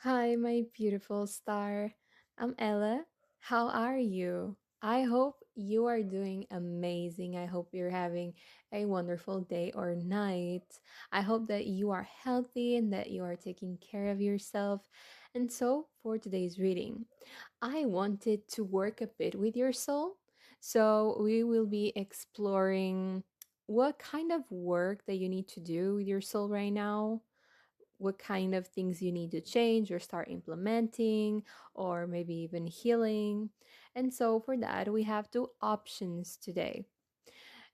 Hi, my beautiful star. I'm Ella. How are you? I hope you are doing amazing. I hope you're having a wonderful day or night. I hope that you are healthy and that you are taking care of yourself. And so, for today's reading, I wanted to work a bit with your soul. So, we will be exploring what kind of work that you need to do with your soul right now, what kind of things you need to change or start implementing, or maybe even healing. And so, for that, we have two options today.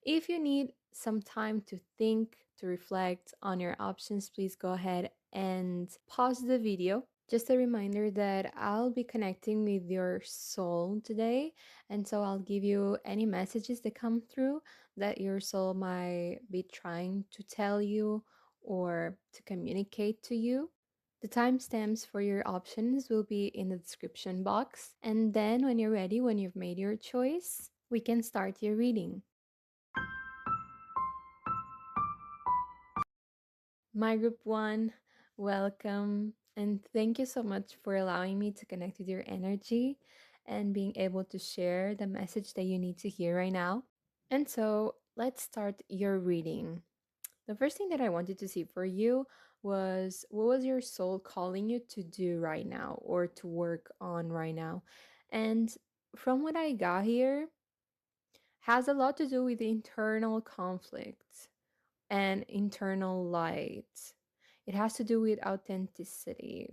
If you need some time to think, to reflect on your options, please go ahead and pause the video. Just a reminder that I'll be connecting with your soul today. And so I'll give you any messages that come through that your soul might be trying to tell you or to communicate to you. The timestamps for your options will be in the description box. And then when you're ready, when you've made your choice, we can start your reading. My group one, welcome. And thank you so much for allowing me to connect with your energy and being able to share the message that you need to hear right now. And so let's start your reading. The first thing that I wanted to see for you was, what was your soul calling you to do right now or to work on right now? And from what I got here, has a lot to do with internal conflict and internal light. It has to do with authenticity.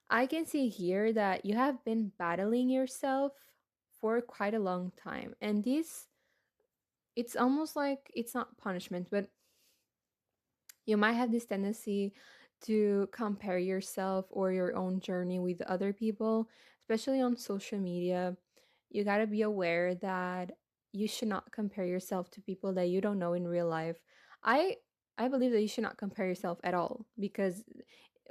I can see here that you have been battling yourself for quite a long time. And this, it's almost like it's not punishment, but you might have this tendency to compare yourself or your own journey with other people, especially on social media. You got to be aware that you should not compare yourself to people that you don't know in real life. I I believe that you should not compare yourself at all, because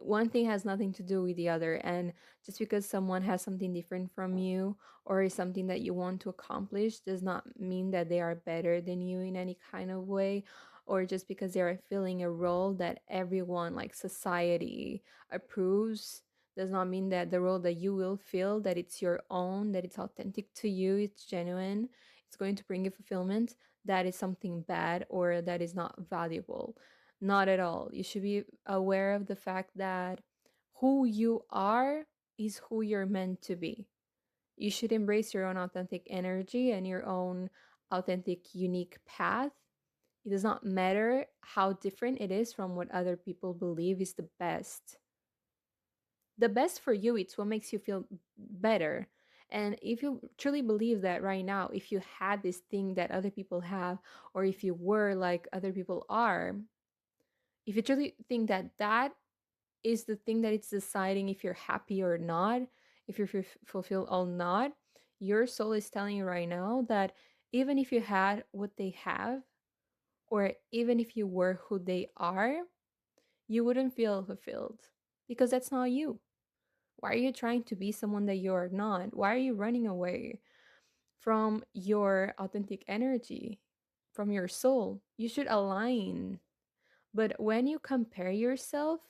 one thing has nothing to do with the other, and just because someone has something different from you or is something that you want to accomplish does not mean that they are better than you in any kind of way, or just because they are filling a role that everyone, like society, approves, does not mean that the role that you will fill, that it's your own, that it's authentic to you, it's genuine, it's going to bring you fulfillment, that is something bad or that is not valuable. Not at all. You should be aware of the fact that who you are is who you're meant to be. You should embrace your own authentic energy and your own authentic, unique path. It does not matter how different it is from what other people believe is the best. The best for you, it's what makes you feel better. And if you truly believe that right now, if you had this thing that other people have, or if you were like other people are, if you truly think that that is the thing that it's deciding if you're happy or not, if you're fulfilled or not, your soul is telling you right now that even if you had what they have, or even if you were who they are, you wouldn't feel fulfilled, because that's not you. Why are you trying to be someone that you're not? Why are you running away from your authentic energy, from your soul? You should align. But when you compare yourself,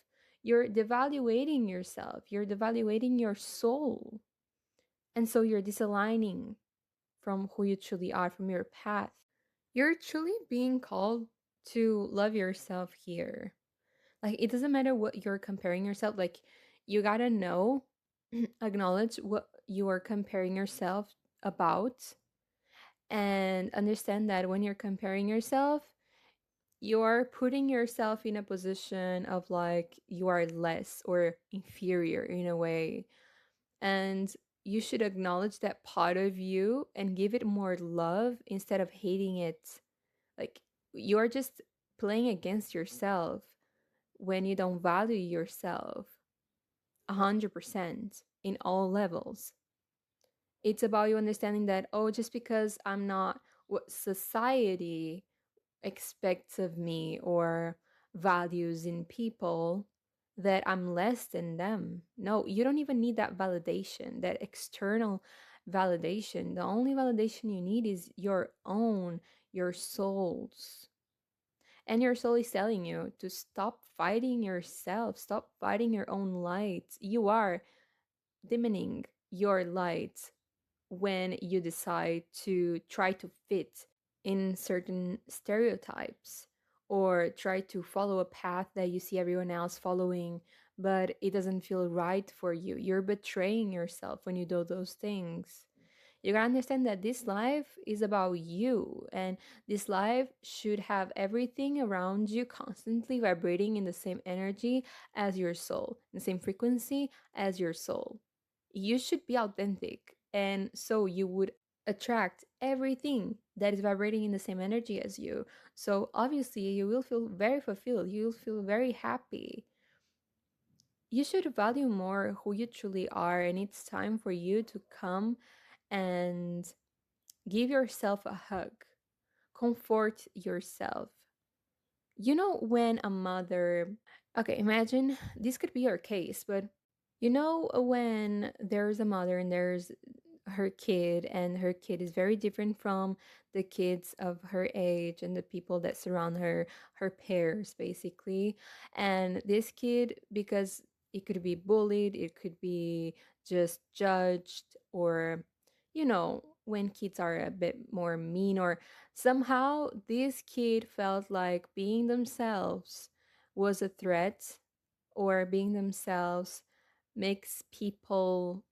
you're devaluating yourself, you're devaluating your soul. And so you're disaligning from who you truly are, from your path. You're truly being called to love yourself here. Like, it doesn't matter what you're comparing yourself, like, you gotta know, acknowledge what you are comparing yourself about, and understand that when you're comparing yourself, you're putting yourself in a position of like you are less or inferior in a way. And you should acknowledge that part of you and give it more love instead of hating it. Like, you're just playing against yourself when you don't value yourself 100% in all levels. It's about you understanding that, oh, just because I'm not what society expects of me or values in people, that I'm less than them. No, you don't even need that validation, that external validation. The only validation you need is your own, your soul's. And your soul is telling you to stop fighting yourself, stop fighting your own light. You are dimming your light when you decide to try to fit in certain stereotypes or try to follow a path that you see everyone else following, but it doesn't feel right for you. You're betraying yourself when you do those things. You gotta understand that this life is about you, and this life should have everything around you constantly vibrating in the same energy as your soul, the same frequency as your soul. You should be authentic, and so you would attract everything that is vibrating in the same energy as you. So obviously, you will feel very fulfilled, you will feel very happy. You should value more who you truly are, and it's time for you to come and give yourself a hug, comfort yourself. You know, when a mother, okay, imagine this could be your case, but you know, when there's a mother and there's her kid, and her kid is very different from the kids of her age and the people that surround her, her peers, basically. And this kid, because it could be bullied, it could be just judged, or, you know, when kids are a bit more mean, or somehow this kid felt like being themselves was a threat, or being themselves makes people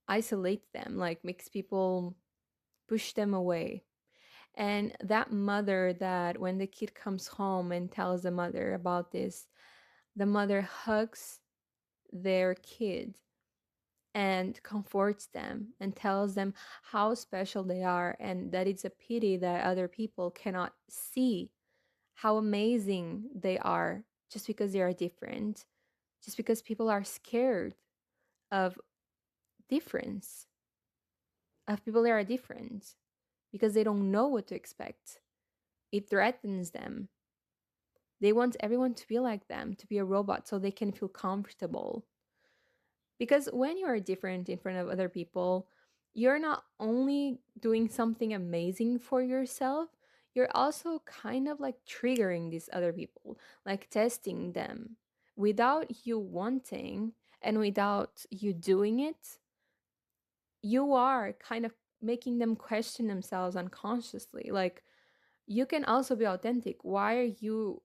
isolate them, like makes people push them away. And that mother, that when the kid comes home and tells the mother about this, the mother hugs their kid and comforts them and tells them how special they are, and that it's a pity that other people cannot see how amazing they are just because they are different, just because people are scared of difference, of people that are different, because they don't know what to expect. It threatens them. They want everyone to be like them, to be a robot so they can feel comfortable. Because when you are different in front of other people, you're not only doing something amazing for yourself, you're also kind of like triggering these other people, like testing them without you wanting and without you doing it. You are kind of making them question themselves unconsciously. Like, you can also be authentic. Why are you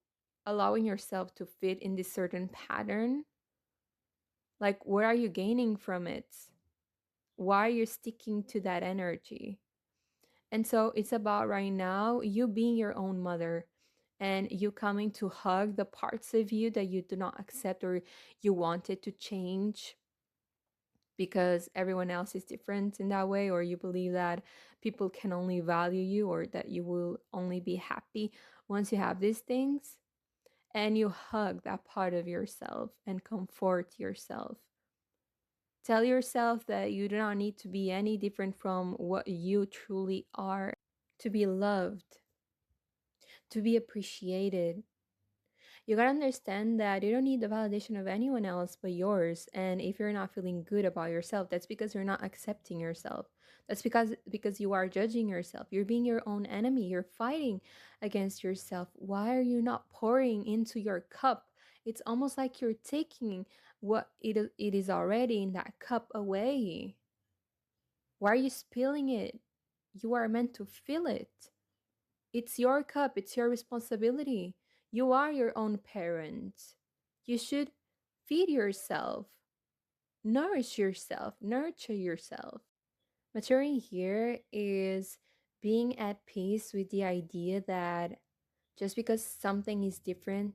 allowing yourself to fit in this certain pattern? Like, what are you gaining from it? Why are you sticking to that energy? And so it's about right now you being your own mother, and you coming to hug the parts of you that you do not accept or you wanted to change because everyone else is different in that way, or you believe that people can only value you, or that you will only be happy once you have these things. And you hug that part of yourself and comfort yourself. Tell yourself that you do not need to be any different from what you truly are, to be loved, to be appreciated. You gotta understand that you don't need the validation of anyone else but yours. And if you're not feeling good about yourself, that's because you're not accepting yourself. That's because you are judging yourself. You're being your own enemy. You're fighting against yourself. Why are you not pouring into your cup? It's almost like you're taking what it is already in that cup away. Why are you spilling it? You are meant to fill it. It's your cup, it's your responsibility. You are your own parent. You should feed yourself, nourish yourself, nurture yourself. Maturing here is being at peace with the idea that just because something is different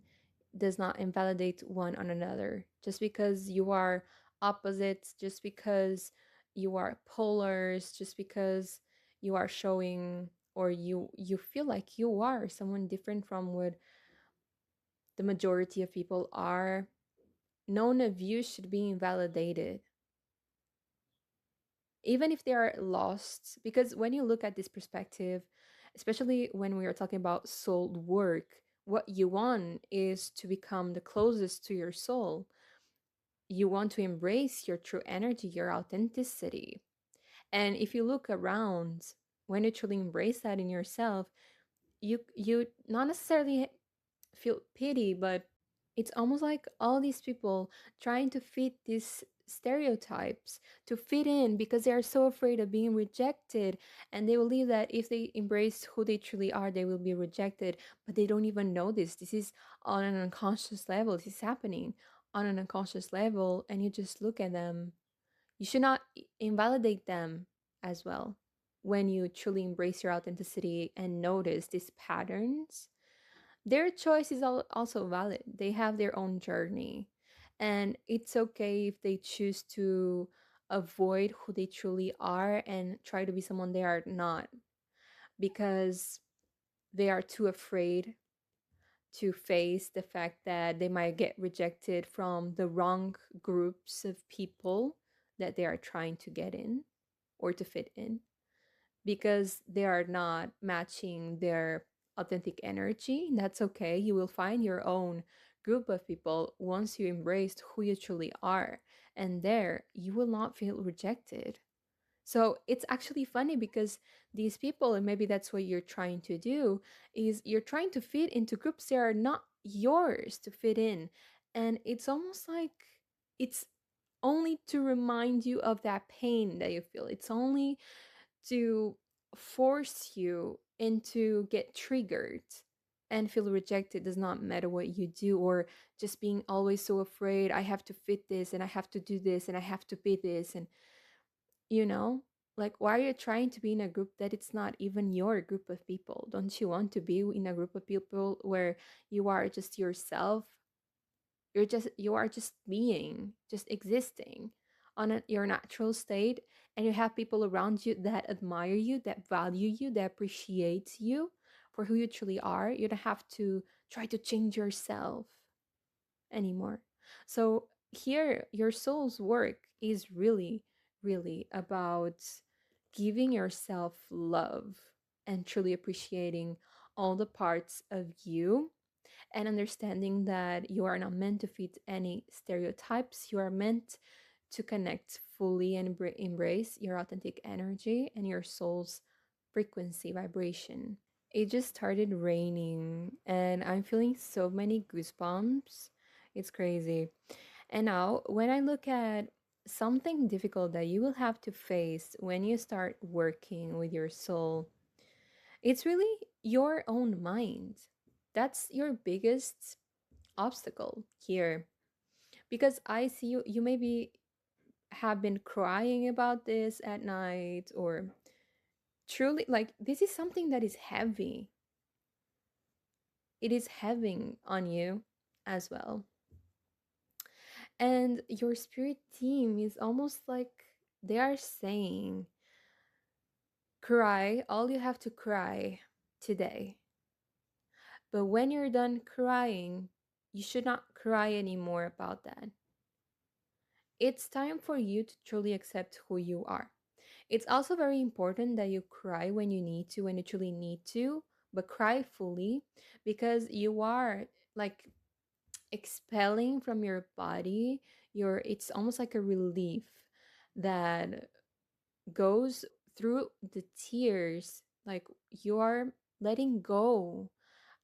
does not invalidate one on another. Just because you are opposites, just because you are polars, just because you are showing, or you feel like you are someone different from what the majority of people are, none of you should be invalidated, even if they are lost. Because when you look at this perspective, especially when we are talking about soul work, what you want is to become the closest to your soul. You want to embrace your true energy, your authenticity. And if you look around, when you truly embrace that in yourself, you not necessarily feel pity, but it's almost like all these people trying to fit these stereotypes to fit in because they are so afraid of being rejected, and they believe that if they embrace who they truly are, they will be rejected. But they don't even know this. This is on an unconscious level. This is happening on an unconscious level, and you just look at them. You should not invalidate them as well. When you truly embrace your authenticity and notice these patterns, their choice is also valid. They have their own journey. And it's okay if they choose to avoid who they truly are and try to be someone they are not, because they are too afraid to face the fact that they might get rejected from the wrong groups of people that they are trying to get in or to fit in, because they are not matching their authentic energy. That's okay. You will find your own group of people once you embrace who you truly are. And there, you will not feel rejected. So it's actually funny because these people, and maybe that's what you're trying to do, is you're trying to fit into groups that are not yours to fit in. And it's almost like it's only to remind you of that pain that you feel. It's only to force you into get triggered and feel rejected. Does not matter what you do, or just being always so afraid, I have to fit this and I have to do this and I have to be this. And you know, like, why are you trying to be in a group that it's not even your group of people? Don't you want to be in a group of people where you are just yourself? You are just being, just existing on your natural state, and you have people around you that admire you, that value you, that appreciate you for who you truly are. You don't have to try to change yourself anymore. So here, your soul's work is really, really about giving yourself love and truly appreciating all the parts of you, and understanding that you are not meant to fit any stereotypes. You are meant to connect fully and embrace your authentic energy and your soul's frequency vibration. It just started raining and I'm feeling so many goosebumps. It's crazy. And now, when I look at something difficult that you will have to face when you start working with your soul, it's really your own mind. That's your biggest obstacle here. Because I see you maybe have been crying about this at night, or truly, like, this is something that is heavy. It is heavy on you as well. And your spirit team is almost like they are saying, cry all you have to cry today. But when you're done crying, you should not cry anymore about that. It's time for you to truly accept who you are. It's also very important that you cry when you need to, when you truly need to, but cry fully, because you are like expelling from your body your, it's almost like a relief that goes through the tears. Like, you are letting go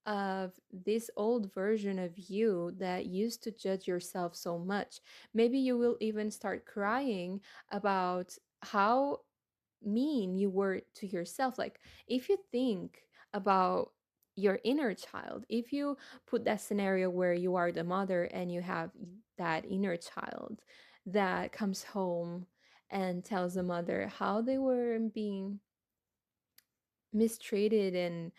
of this old version of you that used to judge yourself so much. Maybe you will even start crying about how mean you were to yourself. Like, if you think about your inner child, if you put that scenario where you are the mother and you have that inner child that comes home and tells the mother how they were being mistreated and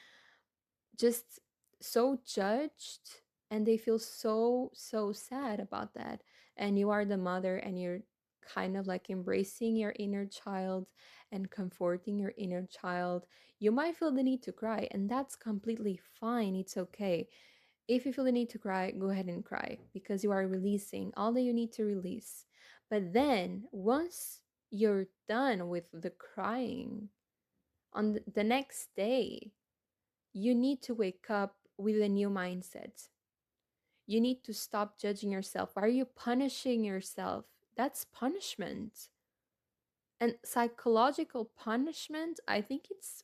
just so judged, and they feel so sad about that, and you are the mother and you're kind of like embracing your inner child and comforting your inner child, you might feel the need to cry, and that's completely fine. It's okay. If you feel the need to cry, go ahead and cry, because you are releasing all that you need to release. But then once you're done with the crying, on the next day, you need to wake up with a new mindset. You need to stop judging yourself. Why are you punishing yourself? That's punishment. And psychological punishment, I think it's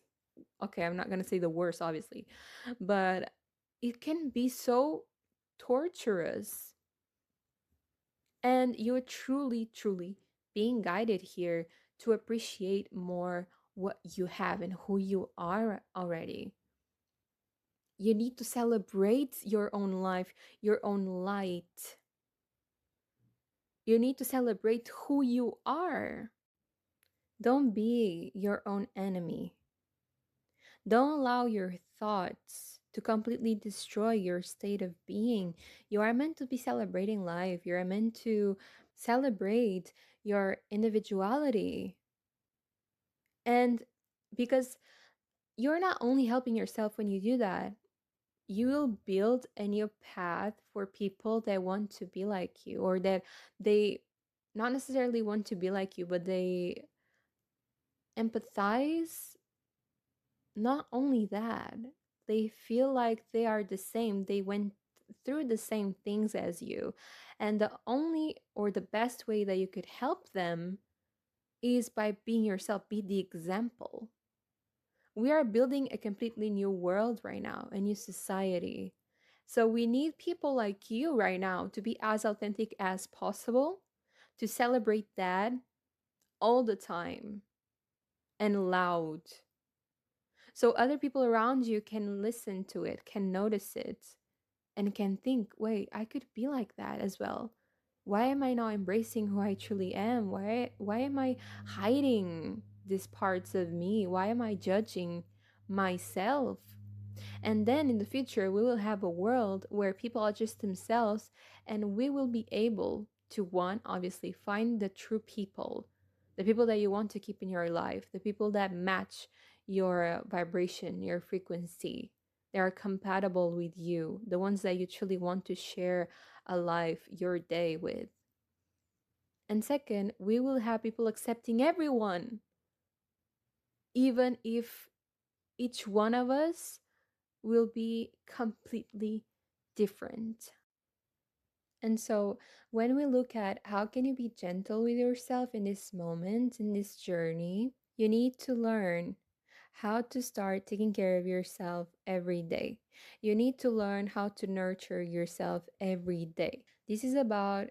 okay. I'm not going to say the worst, obviously, but it can be so torturous. And you're truly, truly being guided here to appreciate more what you have and who you are already. You need to celebrate your own life, your own light. You need to celebrate who you are. Don't be your own enemy. Don't allow your thoughts to completely destroy your state of being. You are meant to be celebrating life. You are meant to celebrate your individuality. And because you're not only helping yourself when you do that, you will build a new path for people that want to be like you, or that they not necessarily want to be like you, but they empathize. Not only that, they feel like they are the same. They went through the same things as you. And the only or the best way that you could help them is by being yourself, be the example. We are building a completely new world right now, a new society. So we need people like you right now to be as authentic as possible, to celebrate that all the time and loud. So other people around you can listen to it, can notice it, and can think, wait, I could be like that as well. Why am I not embracing who I truly am? Why am I hiding these parts of me? Why am I judging myself? And then in the future, we will have a world where people are just themselves, and we will be able to, one, obviously, find the true people, the people that you want to keep in your life, the people that match your vibration, your frequency. They are compatible with you, the ones that you truly want to share a life, your day with. And second, we will have people accepting everyone, even if each one of us will be completely different. And so when we look at how can you be gentle with yourself in this moment, in this journey, you need to learn how to start taking care of yourself every day. You need to learn how to nurture yourself every day. This is about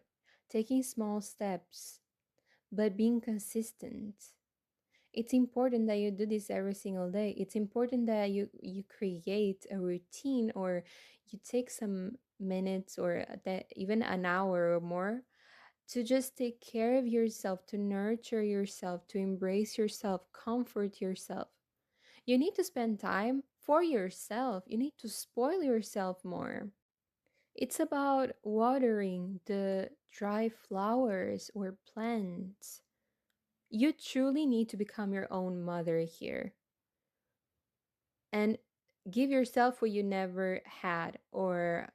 taking small steps, but being consistent. It's important that you do this every single day. It's important that you create a routine, or you take some minutes, or that even an hour or more, to just take care of yourself, to nurture yourself, to embrace yourself, comfort yourself. You need to spend time for yourself. You need to spoil yourself more. It's about watering the dry flowers or plants. You truly need to become your own mother here and give yourself what you never had, or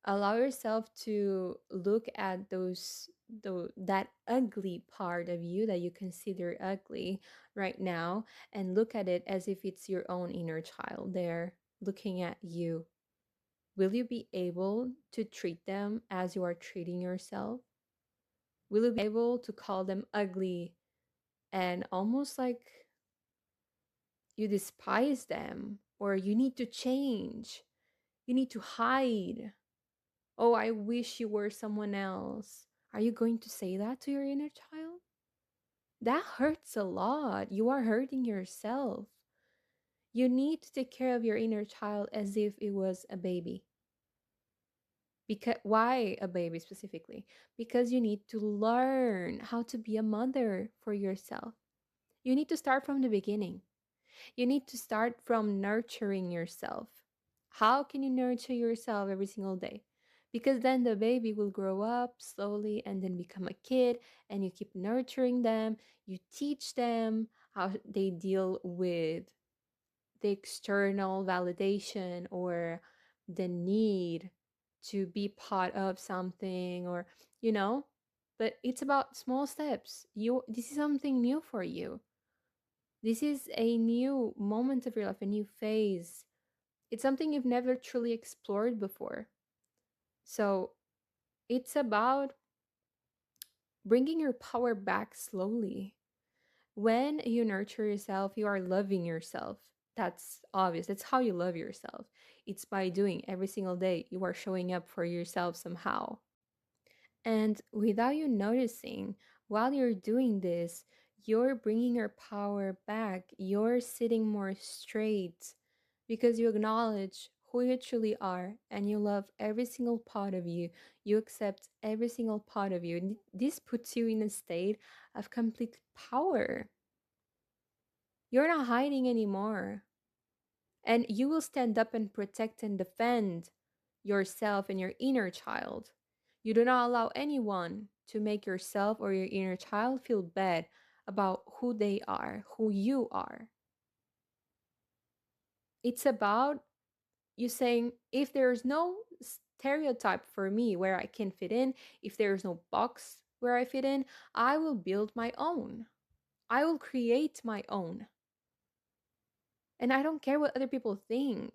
allow yourself to look at that ugly part of you that you consider ugly right now, and look at it as if it's your own inner child there looking at you. Will you be able to treat them as you are treating yourself? Will you be able to call them ugly and almost like you despise them, or you need to change, you need to hide? Oh, I wish you were someone else. Are you going to say that to your inner child? That hurts a lot. You are hurting yourself. You need to take care of your inner child as if it was a baby. Because why a baby specifically? Because you need to learn how to be a mother for yourself. You need to start from the beginning. You need to start from nurturing yourself. How can you nurture yourself every single day? Because then the baby will grow up slowly and then become a kid, and you keep nurturing them. You teach them how they deal with the external validation, or the need to be part of something, or you know but it's about small steps. This is something new for you. This is a new moment of your life, a new phase. It's something you've never truly explored before. So it's about bringing your power back slowly. When you nurture yourself, you are loving yourself. That's obvious. That's how you love yourself. It's by doing every single day. You are showing up for yourself somehow. And without you noticing, while you're doing this, you're bringing your power back. You're sitting more straight because you acknowledge who you truly are and you love every single part of you. You accept every single part of you. And this puts you in a state of complete power. You're not hiding anymore. And you will stand up and protect and defend yourself and your inner child. You do not allow anyone to make yourself or your inner child feel bad about who they are, who you are. It's about you saying, if there's no stereotype for me where I can fit in, if there's no box where I fit in, I will build my own. I will create my own. And I don't care what other people think.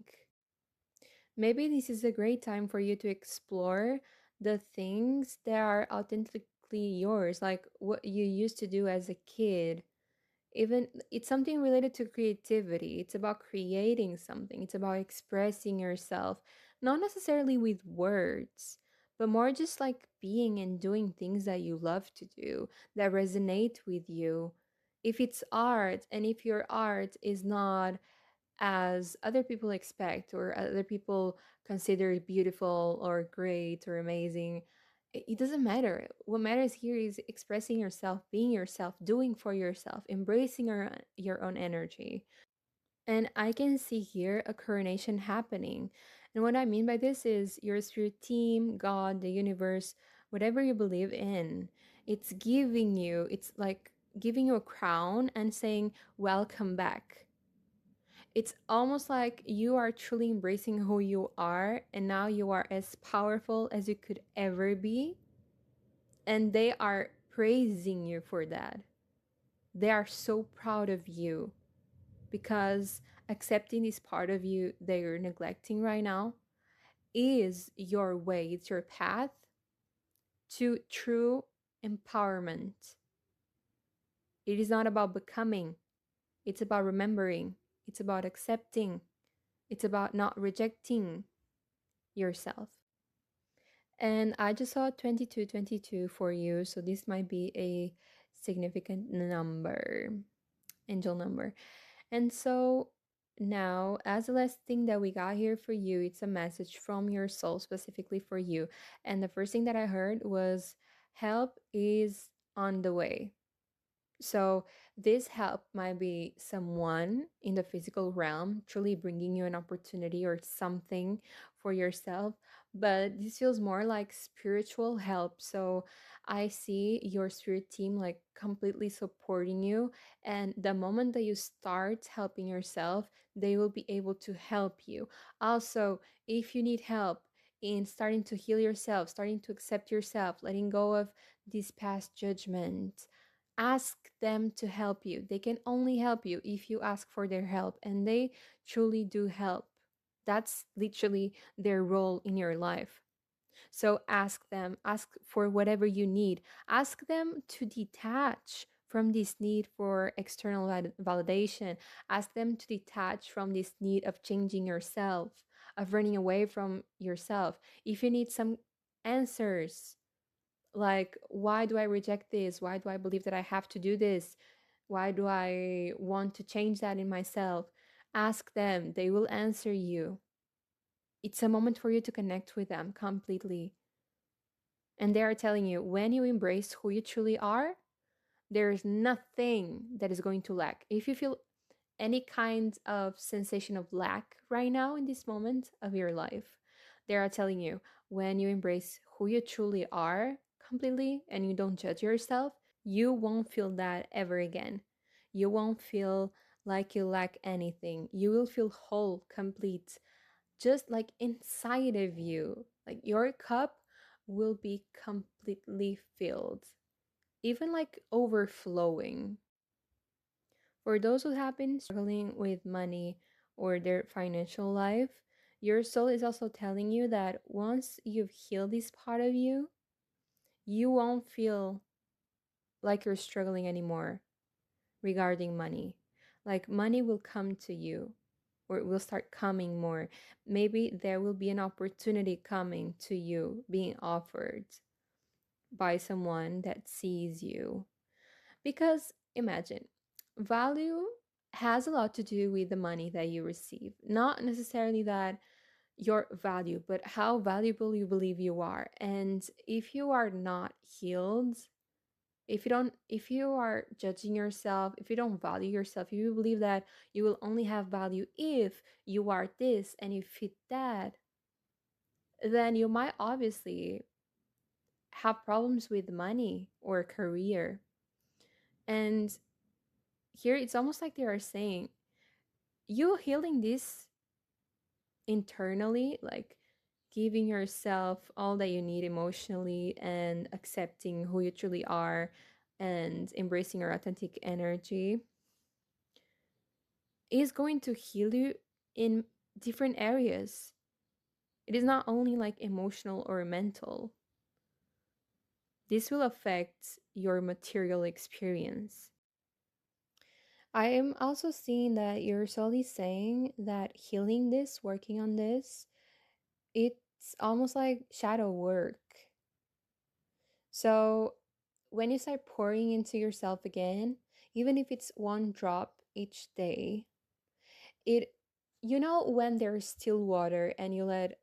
Maybe this is a great time for you to explore the things that are authentically yours, like what you used to do as a kid. Even it's something related to creativity. It's about creating something, it's about expressing yourself, not necessarily with words, but more just like being and doing things that you love to do, that resonate with you. If it's art, and if your art is not as other people expect or other people consider beautiful or great or amazing, it doesn't matter. What matters here is expressing yourself, being yourself, doing for yourself, embracing your own energy. And I can see here a coronation happening. And what I mean by this is your spirit team, God, the universe, whatever you believe in, it's like giving you a crown and saying, welcome back. It's almost like you are truly embracing who you are, and now you are as powerful as you could ever be. And they are praising you for that. They are so proud of you because accepting this part of you that you're neglecting right now is your way, it's your path to true empowerment. It is not about becoming, it's about remembering, it's about accepting, it's about not rejecting yourself. And I just saw 2222 for you, so this might be a significant number, angel number. And so now, as the last thing that we got here for you, it's a message from your soul specifically for you. And the first thing that I heard was help is on the way. So, this help might be someone in the physical realm truly bringing you an opportunity or something for yourself, but this feels more like spiritual help. So, I see your spirit team like completely supporting you, and the moment that you start helping yourself, they will be able to help you. Also, if you need help in starting to heal yourself, starting to accept yourself, letting go of this past judgment, ask them to help you. They can only help you if you ask for their help, and they truly do help. That's literally their role in your life. So ask them, ask for whatever you need. Ask them to detach from this need for external validation. Ask them to detach from this need of changing yourself, of running away from yourself. If you need some answers, like, why do I reject this? Why do I believe that I have to do this? Why do I want to change that in myself? Ask them, they will answer you. It's a moment for you to connect with them completely. And they are telling you, when you embrace who you truly are, there is nothing that is going to lack. If you feel any kind of sensation of lack right now in this moment of your life, they are telling you, when you embrace who you truly are completely and you don't judge yourself, you won't feel that ever again. You won't feel like you lack anything. You will feel whole, complete, just like inside of you. Like your cup will be completely filled, even like overflowing. For those who have been struggling with money or their financial life, your soul is also telling you that once you've healed this part of you, you won't feel like you're struggling anymore regarding money. Like money will come to you. or it will start coming more. Maybe there will be an opportunity coming to you, being offered by someone that sees you. Because imagine, value has a lot to do with the money that you receive. Not necessarily that your value, but how valuable you believe you are. And if you are not healed, if you are judging yourself, if you don't value yourself, if you believe that you will only have value if you are this and you fit that, then you might obviously have problems with money or career. And here it's almost like they are saying, you healing this internally, like giving yourself all that you need emotionally and accepting who you truly are and embracing your authentic energy, is going to heal you in different areas. It is not only like emotional or mental. This will affect your material experience. I am also seeing that you're slowly saying that healing this, working on this, it's almost like shadow work. So when you start pouring into yourself again, even if it's one drop each day, it, you know, when there's still water and you let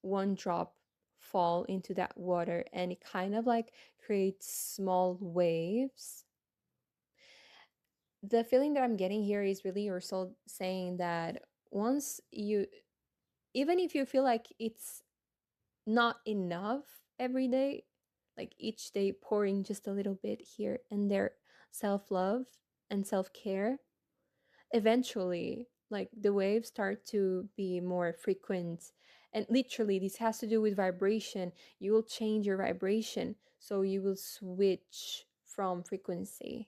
one drop fall into that water and it kind of like creates small waves. The feeling that I'm getting here is really your soul saying that once you, even if you feel like it's not enough every day, like each day pouring just a little bit here and there, self love and self care, eventually, like the waves start to be more frequent. And literally, this has to do with vibration. You will change your vibration, so you will switch from frequency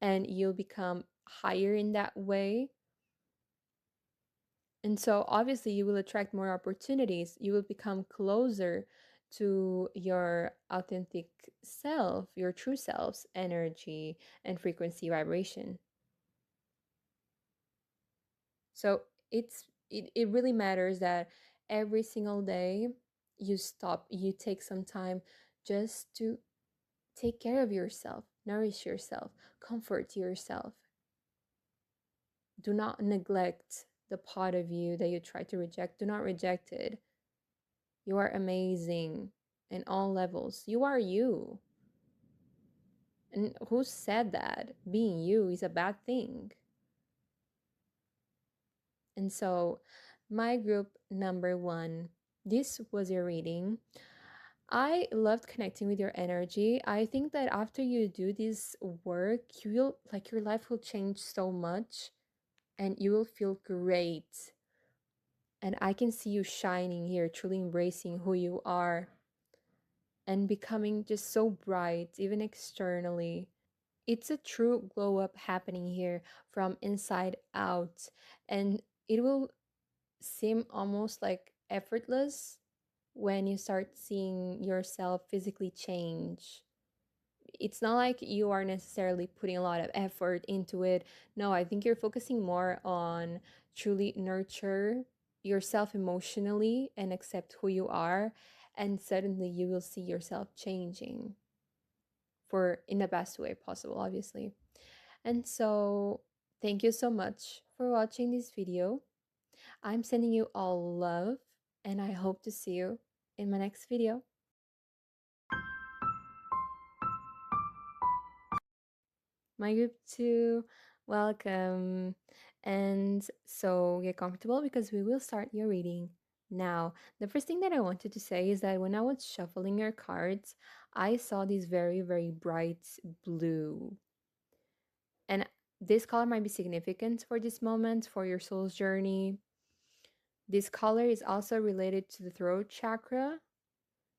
and you'll become higher in that way. And so obviously you will attract more opportunities. You will become closer to your authentic self, your true self's energy and frequency vibration. So it really matters that every single day you stop, you take some time just to take care of yourself, nourish yourself, comfort yourself. Do not neglect the part of you that you try to reject. Do not reject it. You are amazing in all levels. You are you. And who said that being you is a bad thing? And so, my group number one, this was your reading. I loved connecting with your energy. I think that after you do this work, you will, like, your life will change so much and you will feel great. And I can see you shining here, truly embracing who you are and becoming just so bright, even externally. It's a true glow up happening here from inside out, and it will seem almost like effortless when you start seeing yourself physically change. It's not like you are necessarily putting a lot of effort into it. No, I think you're focusing more on truly nurture yourself emotionally and accept who you are, and suddenly you will see yourself changing for in the best way possible, obviously. And so, thank you so much for watching this video. I'm sending you all love, and I hope to see you in my next video. My group 2, welcome. And so, get comfortable because we will start your reading now. The first thing that I wanted to say is that when I was shuffling your cards, I saw this very, very bright blue. And this color might be significant for this moment, for your soul's journey. This color is also related to the throat chakra,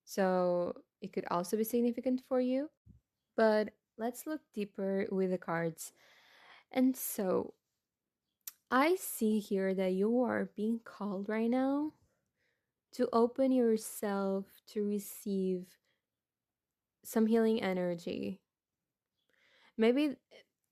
so it could also be significant for you. But let's look deeper with the cards. And so I see here that you are being called right now to open yourself to receive some healing energy. Maybe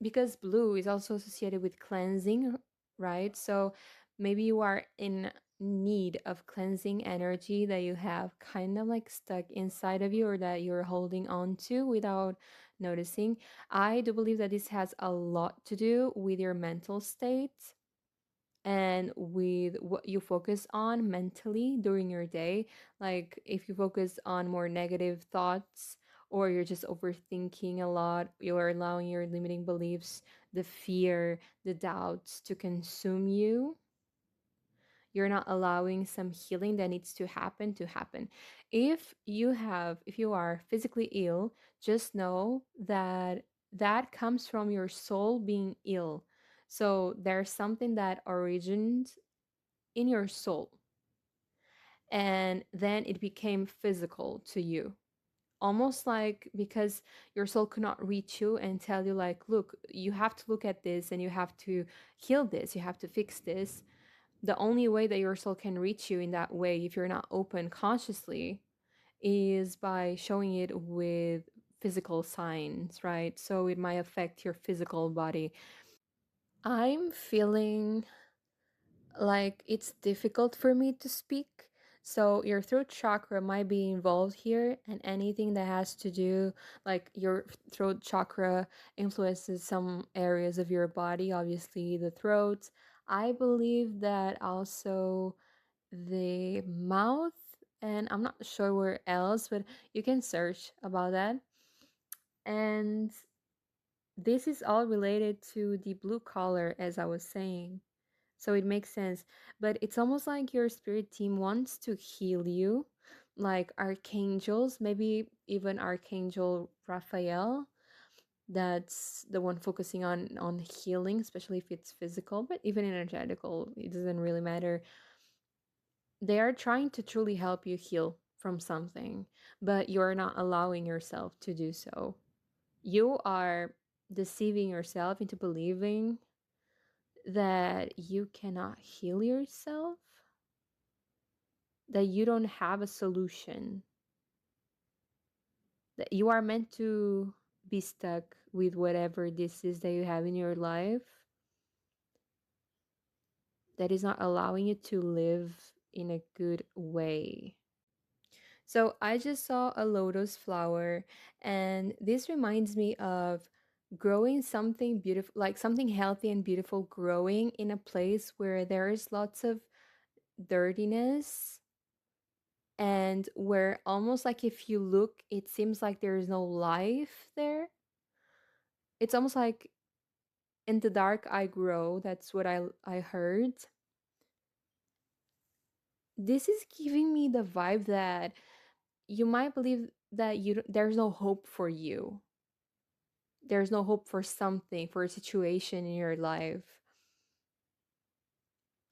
because blue is also associated with cleansing, right? So maybe you are in need of cleansing energy that you have kind of like stuck inside of you or that you're holding on to without noticing. I do believe that this has a lot to do with your mental state and with what you focus on mentally during your day. Like if you focus on more negative thoughts or you're just overthinking a lot, you're allowing your limiting beliefs, the fear, the doubts to consume you. You're not allowing some healing that needs to happen. If you are physically ill, just know that that comes from your soul being ill. So there's something that originates in your soul and then it became physical to you, almost like because your soul could not reach you and tell you like, look, you have to look at this and you have to heal this, you have to fix this. The only way that your soul can reach you in that way, if you're not open consciously, is by showing it with physical signs, right? So it might affect your physical body. I'm feeling like it's difficult for me to speak. So your throat chakra might be involved here, and anything that has to do like your throat chakra influences some areas of your body, obviously the throat. I believe that also the mouth, and I'm not sure where else, but you can search about that. And this is all related to the blue collar, as I was saying. So it makes sense. But it's almost like your spirit team wants to heal you, like archangels, maybe even Archangel Raphael. That's the one focusing on healing, especially if it's physical, but even energetical, it doesn't really matter. They are trying to truly help you heal from something, but you're not allowing yourself to do so. You are deceiving yourself into believing that you cannot heal yourself, that you don't have a solution, that you are meant to be stuck with whatever this is that you have in your life that is not allowing you to live in a good way. So I just saw a lotus flower, and this reminds me of growing something beautiful, like something healthy and beautiful, growing in a place where there is lots of dirtiness and where almost like if you look, it seems like there is no life there. It's almost like in the dark I grow. That's what I heard. This is giving me the vibe that you might believe that there's no hope for you. There's no hope for something, for a situation in your life.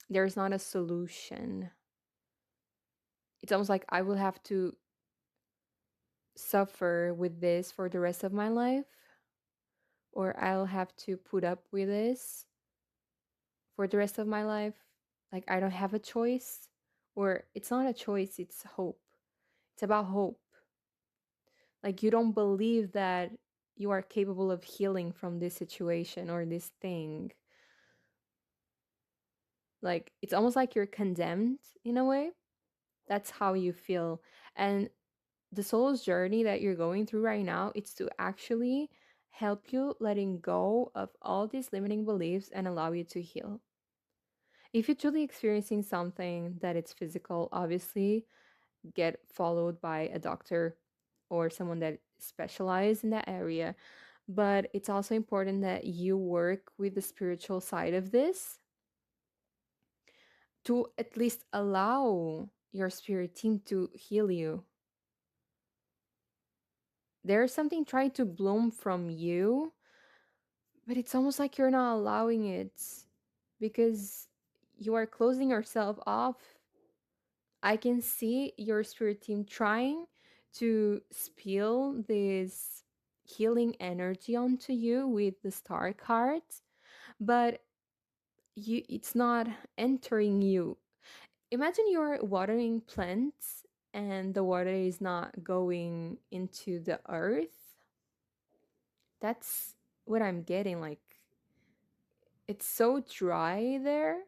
There's not a solution. It's almost like I will have to suffer with this for the rest of my life, or I'll have to put up with this for the rest of my life. Like I don't have a choice, or it's not a choice, it's hope. It's about hope. Like you don't believe that you are capable of healing from this situation or this thing. Like it's almost like you're condemned in a way. That's how you feel. And the soul's journey that you're going through right now, it's to actually help you letting go of all these limiting beliefs and allow you to heal. If you're truly experiencing something that it's physical, obviously get followed by a doctor or someone that specializes in that area. But it's also important that you work with the spiritual side of this to at least allow your spirit team to heal you. There's something trying to bloom from you, but it's almost like you're not allowing it because you are closing yourself off. I can see your spirit team trying to spill this healing energy onto you with the star cards, but it's not entering you. Imagine you're watering plants and the water is not going into the earth. That's what I'm getting. Like it's so dry there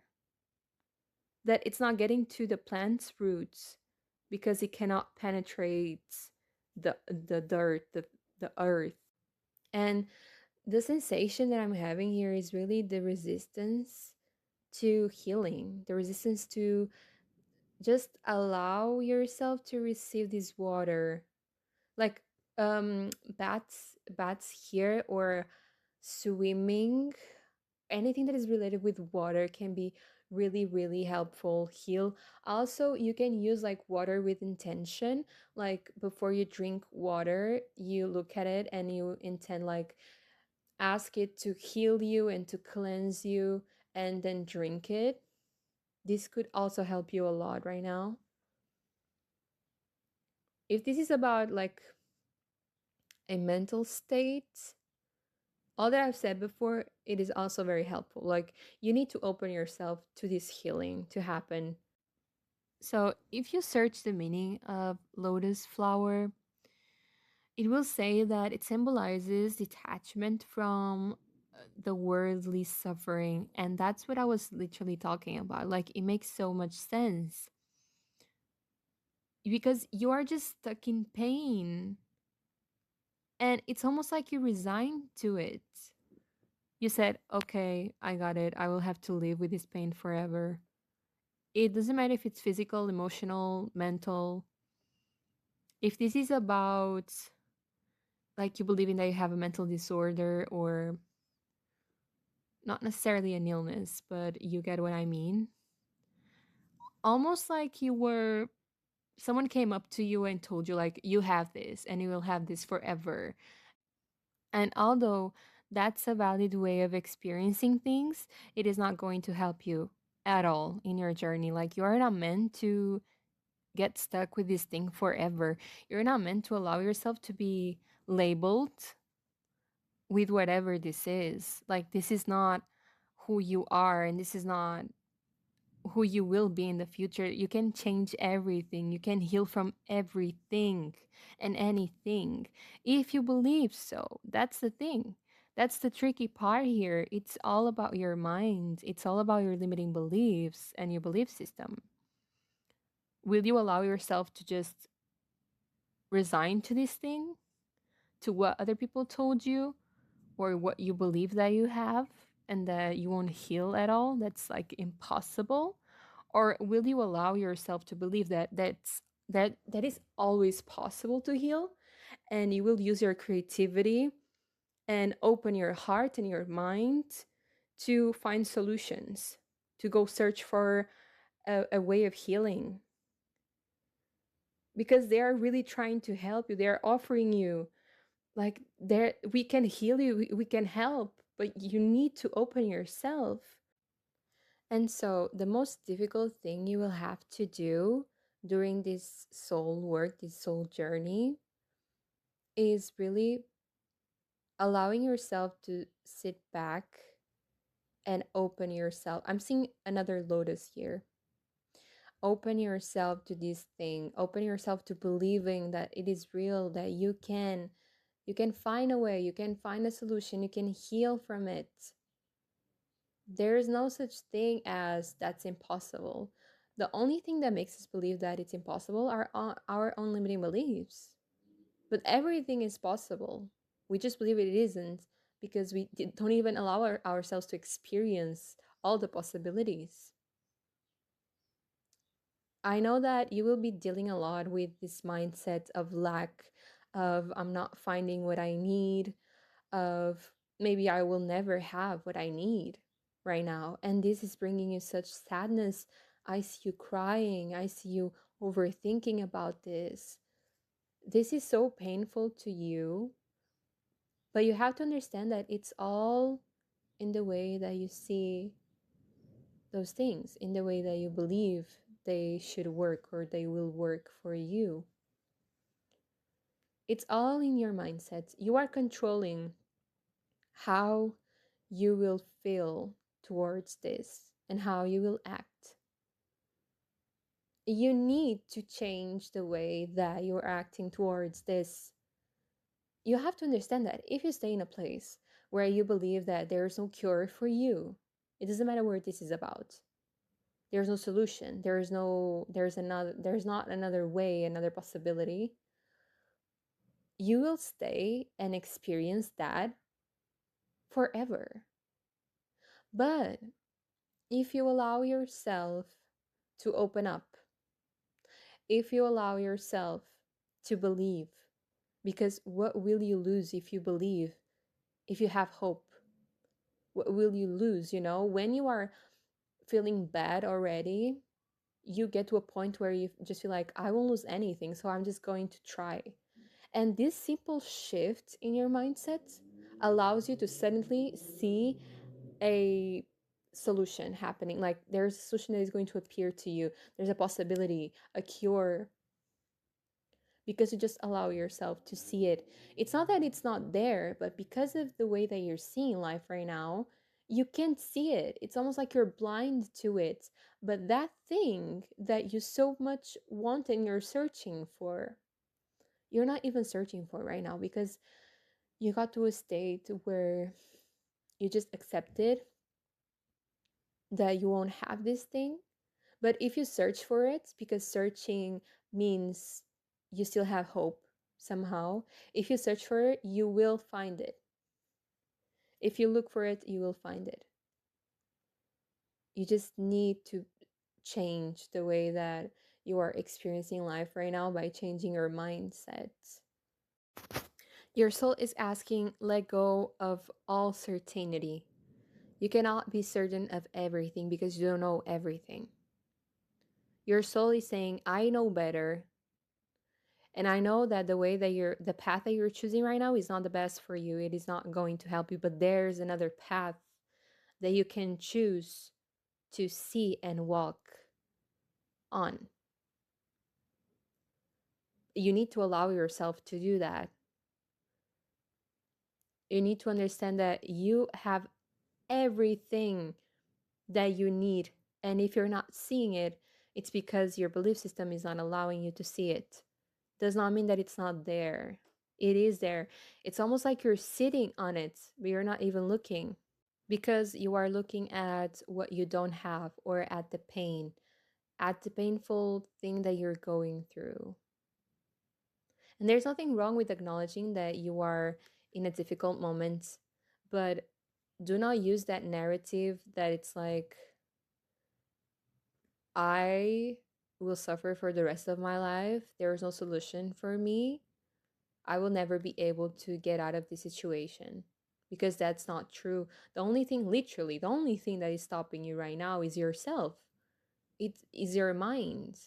that it's not getting to the plant's roots because it cannot penetrate the dirt, the earth. And the sensation that I'm having here is really the resistance to healing, the resistance to just allow yourself to receive this water. Like bats here, or swimming, anything that is related with water can be really really helpful heal. Also, you can use like water with intention. Like before you drink water, you look at it and you intend, like, ask it to heal you and to cleanse you, and then drink it. This could also help you a lot right now. If this is about like a mental state, all that I've said before, it is also very helpful. Like, you need to open yourself to this healing to happen. So if you search the meaning of lotus flower, it will say that it symbolizes detachment from the worldly suffering. And that's what I was literally talking about. Like, it makes so much sense because you are just stuck in pain. And it's almost like you resigned to it. You said, okay, I got it. I will have to live with this pain forever. It doesn't matter if it's physical, emotional, mental. If this is about, like, you believe in that you have a mental disorder, or not necessarily an illness, but you get what I mean. Almost like you were, someone came up to you and told you, like, you have this and you will have this forever. And although that's a valid way of experiencing things, it is not going to help you at all in your journey. Like, you're not meant to get stuck with this thing forever. You're not meant to allow yourself to be labeled with whatever this is. Like, this is not who you are, and this is not who you will be in the future. You can change everything. You can heal from everything and anything if you believe so. That's the thing. That's the tricky part here. It's all about your mind. It's all about your limiting beliefs and your belief system. Will you allow yourself to just resign to this thing, to what other people told you, or what you believe that you have, and that you won't heal at all? That's like impossible. Or will you allow yourself to believe that is always possible to heal, and you will use your creativity and open your heart and your mind to find solutions, to go search for a way of healing, because they are really trying to help you. They're offering you, like, there, we can heal you, we can help, but you need to open yourself. And so the most difficult thing you will have to do during this soul work, this soul journey, is really allowing yourself to sit back and open yourself. I'm seeing another lotus here. Open yourself to this thing. Open yourself to believing that it is real, that you can find a way, you can find a solution, you can heal from it. There is no such thing as that's impossible. The only thing that makes us believe that it's impossible are our own limiting beliefs. But everything is possible. We just believe it isn't because we don't even allow ourselves to experience all the possibilities. I know that you will be dealing a lot with this mindset of lack, of I'm not finding what I need, of maybe I will never have what I need right now. And this is bringing you such sadness. I see you crying. I see you overthinking about this. This is so painful to you, but you have to understand that it's all in the way that you see those things, in the way that you believe they should work or they will work for you. It's all in your mindset. You are controlling how you will feel towards this and how you will act. You need to change the way that you're acting towards this. You have to understand that if you stay in a place where you believe that there is no cure for you, It doesn't matter what this is about. There's no solution. There's not another way, another possibility. You will stay and experience that forever. But if you allow yourself to open up, if you allow yourself to believe, because what will you lose if you believe, if you have hope? What will you lose? When you are feeling bad already, you get to a point where you just feel like, I won't lose anything, so I'm just going to try. And this simple shift in your mindset allows you to suddenly see a solution happening. Like there's a solution that is going to appear to you. There's a possibility, a cure, because you just allow yourself to see it. It's not that it's not there, but because of the way that you're seeing life right now, you can't see it. It's almost like you're blind to it. But that thing that you so much want and you're searching for, you're not even searching for right now, because you got to a state where you just accepted that you won't have this thing. But if you search for it, because searching means you still have hope somehow, if you search for it, you will find it. If you look for it, you will find it. You just need to change the way that you are experiencing life right now by changing your mindset. Your soul is asking, let go of all certainty. You cannot be certain of everything because you don't know everything. Your soul is saying, I know better. And I know that the path that you're choosing right now is not the best for you. It is not going to help you, but there's another path that you can choose to see and walk on. You need to allow yourself to do that. You need to understand that you have everything that you need. And if you're not seeing it, it's because your belief system is not allowing you to see it. Does not mean that it's not there. It is there. It's almost like you're sitting on it, but you're not even looking, because you are looking at what you don't have, or at the pain, at the painful thing that you're going through. And there's nothing wrong with acknowledging that you are in a difficult moment, but do not use that narrative that it's like, I will suffer for the rest of my life. There is no solution for me. I will never be able to get out of this situation, because that's not true. Literally, the only thing that is stopping you right now is yourself. It is your mind,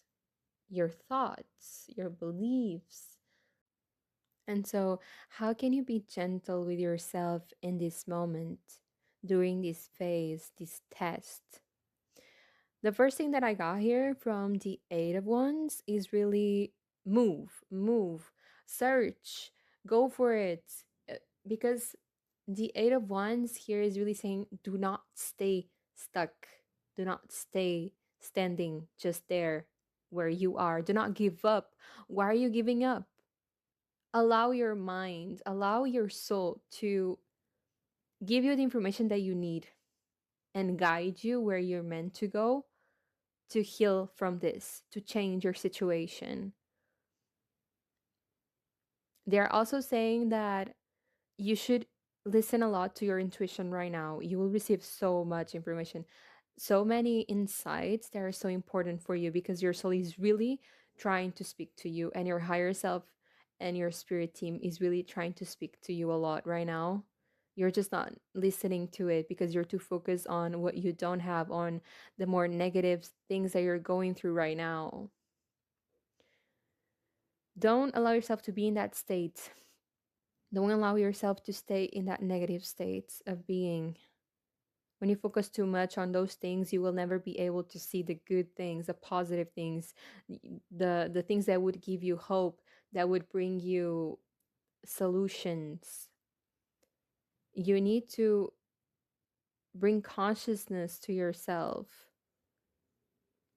your thoughts, your beliefs. And so, how can you be gentle with yourself in this moment, during this phase, this test? The first thing that I got here from the Eight of Wands is really move, search, go for it. Because the Eight of Wands here is really saying, do not stay stuck. Do not stay standing just there where you are. Do not give up. Why are you giving up? Allow your mind, allow your soul to give you the information that you need and guide you where you're meant to go, to heal from this, to change your situation. They're also saying that you should listen a lot to your intuition right now. You will receive so much information, so many insights that are so important for you, because your soul is really trying to speak to you, and your higher self and your spirit team is really trying to speak to you a lot right now. You're just not listening to it because you're too focused on what you don't have, on the more negative things that you're going through right now. Don't allow yourself to be in that state. Don't allow yourself to stay in that negative state of being. When you focus too much on those things, you will never be able to see the good things, the positive things, the things that would give you hope, that would bring you solutions. You need to bring consciousness to yourself.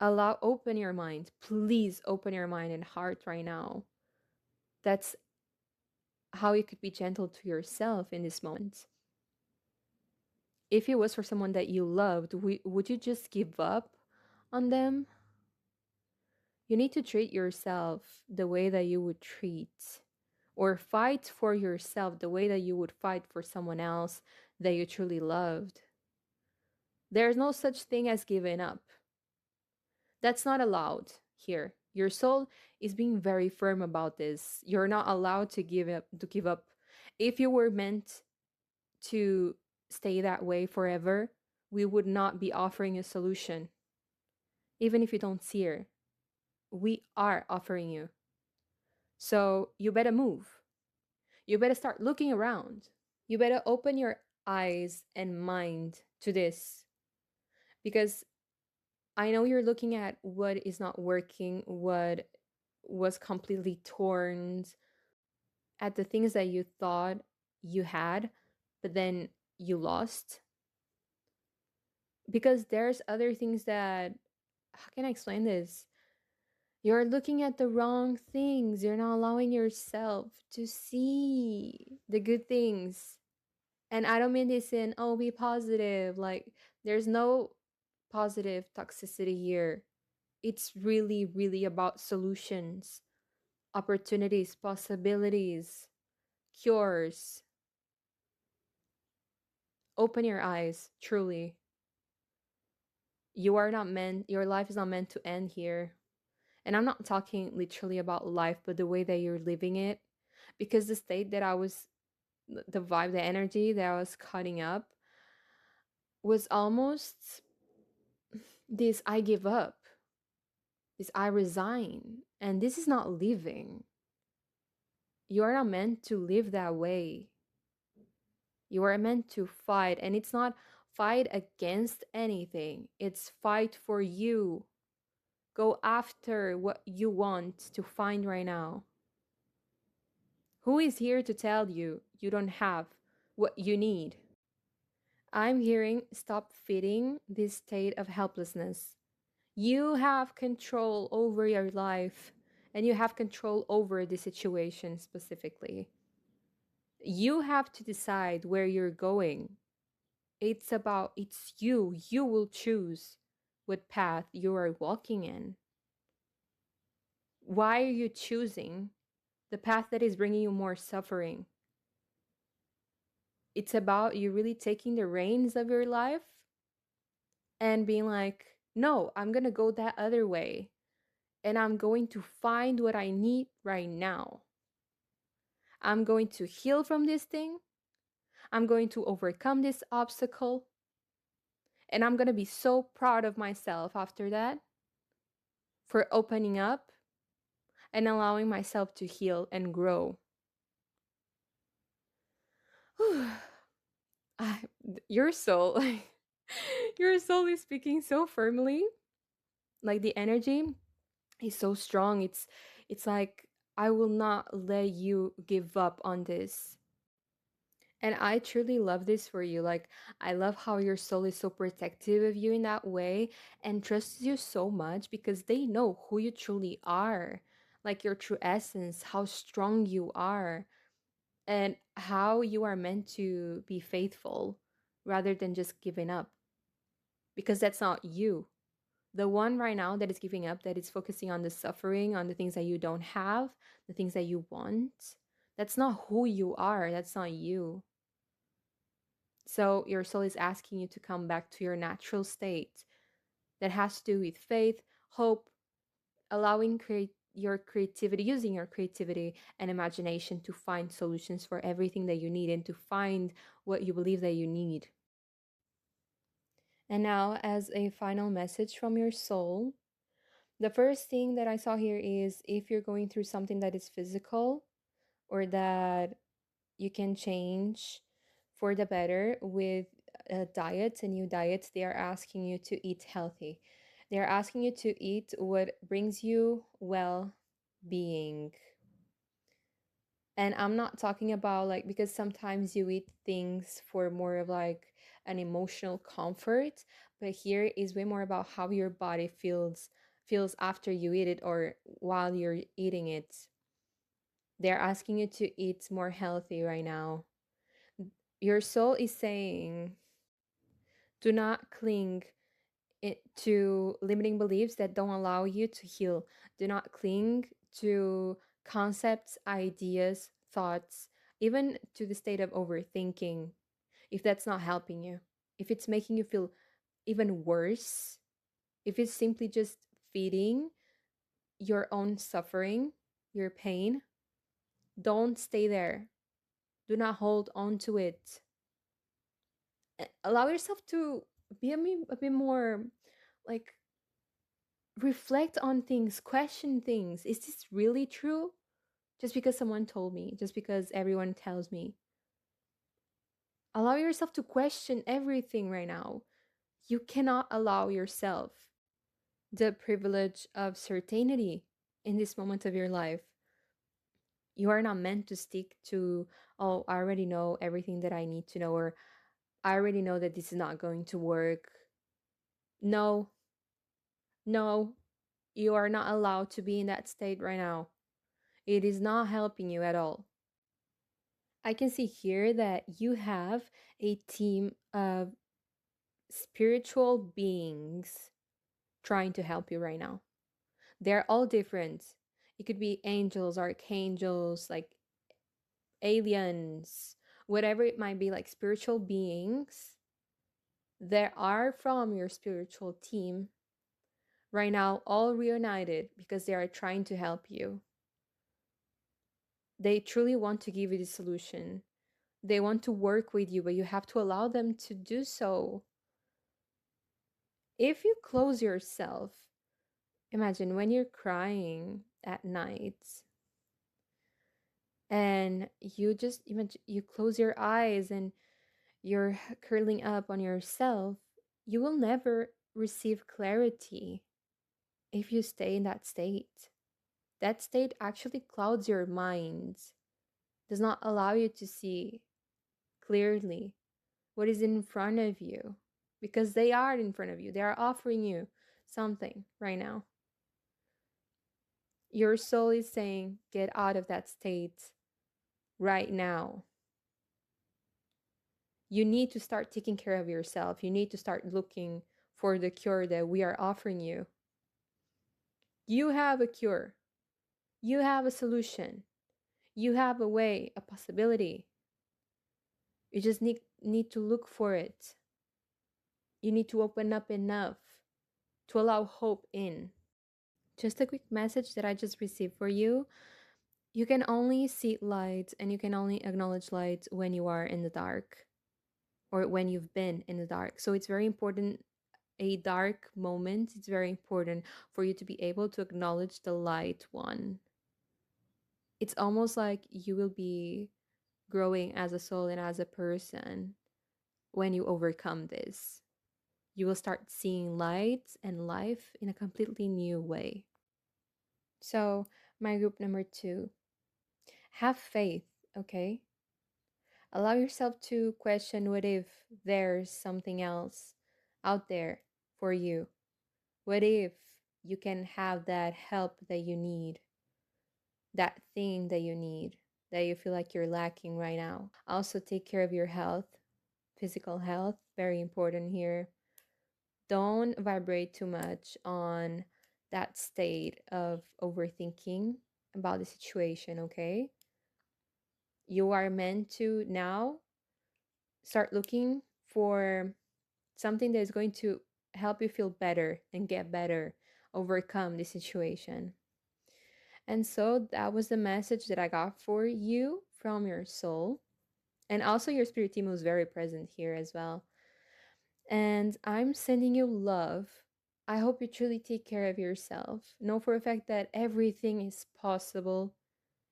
Open your mind. Please open your mind and heart right now. That's how you could be gentle to yourself in this moment. If it was for someone that you loved, would you just give up on them? You need to treat yourself the way that you would treat or fight for yourself the way that you would fight for someone else that you truly loved. There's no such thing as giving up. That's not allowed here. Your soul is being very firm about this. You're not allowed to give up. If you were meant to stay that way forever, we would not be offering a solution. Even if you don't see her, we are offering you. So you better move. You better start looking around. You better open your eyes and mind to this, because I know you're looking at what is not working, what was completely torn, at the things that you thought you had, but then you lost. Because there's other things that, how can I explain this? You're looking at the wrong things. You're not allowing yourself to see the good things. And I don't mean this in, oh, be positive. Like, there's no positive toxicity here. It's really, really about solutions, opportunities, possibilities, cures. Open your eyes, truly. Your life is not meant to end here. And I'm not talking literally about life, but the way that you're living it. Because the state that I was, the vibe, the energy that I was cutting up was almost this I give up, this I resign. And this is not living. You are not meant to live that way. You are meant to fight, and it's not fight against anything, it's fight for you. Go after what you want to find right now. Who is here to tell you you don't have what you need? I'm hearing stop feeding this state of helplessness. You have control over your life, and you have control over the situation specifically. You have to decide where you're going. It's you. You will choose what path you are walking in. Why are you choosing the path that is bringing you more suffering? It's about you really taking the reins of your life and being like, no, I'm going to go that other way. And I'm going to find what I need right now. I'm going to heal from this thing. I'm going to overcome this obstacle. And I'm going to be so proud of myself after that for opening up and allowing myself to heal and grow. I, your soul, like, your soul is speaking so firmly. Like the energy is so strong. It's like, I will not let you give up on this. And I truly love this for you. Like, I love how your soul is so protective of you in that way and trusts you so much because they know who you truly are, like your true essence, how strong you are, and how you are meant to be faithful rather than just giving up. Because that's not you. The one right now that is giving up, that is focusing on the suffering, on the things that you don't have, the things that you want, that's not who you are. That's not you. So your soul is asking you to come back to your natural state that has to do with faith, hope, allowing your creativity, using your creativity and imagination to find solutions for everything that you need and to find what you believe that you need. And now, as a final message from your soul, the first thing that I saw here is if you're going through something that is physical or that you can change for the better with diets and new diets, they are asking you to eat healthy. They are asking you to eat what brings you well being. And I'm not talking about like, because sometimes you eat things for more of like an emotional comfort, but here is way more about how your body feels after you eat it or while you're eating it. They're asking you to eat more healthy right now. Your soul is saying Do not cling to limiting beliefs that don't allow you to heal. Do not cling to concepts, ideas, thoughts, even to the state of overthinking if that's not helping you. If it's making you feel even worse, if it's simply just feeding your own suffering, your pain, don't stay there. Do not hold on to it. Allow yourself to be a bit more like reflect on things, question things. Is this really true? Just because someone told me, just because everyone tells me. Allow yourself to question everything right now. You cannot allow yourself the privilege of certainty in this moment of your life. You are not meant to stick to, oh, I already know everything that I need to know, or I already know that this is not going to work. No, no, you are not allowed to be in that state right now. It is not helping you at all. I can see here that you have a team of spiritual beings trying to help you right now. They're all different. It could be angels, archangels, like aliens, whatever it might be, like spiritual beings that are from your spiritual team right now, all reunited because they are trying to help you. They truly want to give you the solution. They want to work with you, but you have to allow them to do so. If you close yourself, imagine when you're crying at night and you just imagine you close your eyes and you're curling up on yourself, you will never receive clarity if you stay in that state. That state actually clouds your mind, does not allow you to see clearly what is in front of you because they are in front of you. They are offering you something right now. Your soul is saying, get out of that state right now. You need to start taking care of yourself. You need to start looking for the cure that we are offering you. You have a cure. You have a solution. You have a way, a possibility. You just need to look for it. You need to open up enough to allow hope in. Just a quick message that I just received for you. You can only see light and you can only acknowledge light when you are in the dark or when you've been in the dark. So it's very important, a dark moment, it's very important for you to be able to acknowledge the light one. It's almost like you will be growing as a soul and as a person when you overcome this. You will start seeing light and life in a completely new way. So, my group number 2, have faith, okay? Allow yourself to question what if there's something else out there for you. What if you can have that help that you need, that thing that you need, that you feel like you're lacking right now? Also, take care of your health, physical health, very important here. Don't vibrate too much on that state of overthinking about the situation, okay? You are meant to now start looking for something that is going to help you feel better and get better, overcome the situation. And so that was the message that I got for you from your soul. And also, your spirit team was very present here as well. And I'm sending you love. I hope you truly take care of yourself. Know for a fact that everything is possible.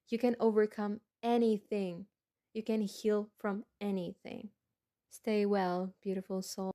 You can overcome anything, you can heal from anything. Stay well, beautiful soul.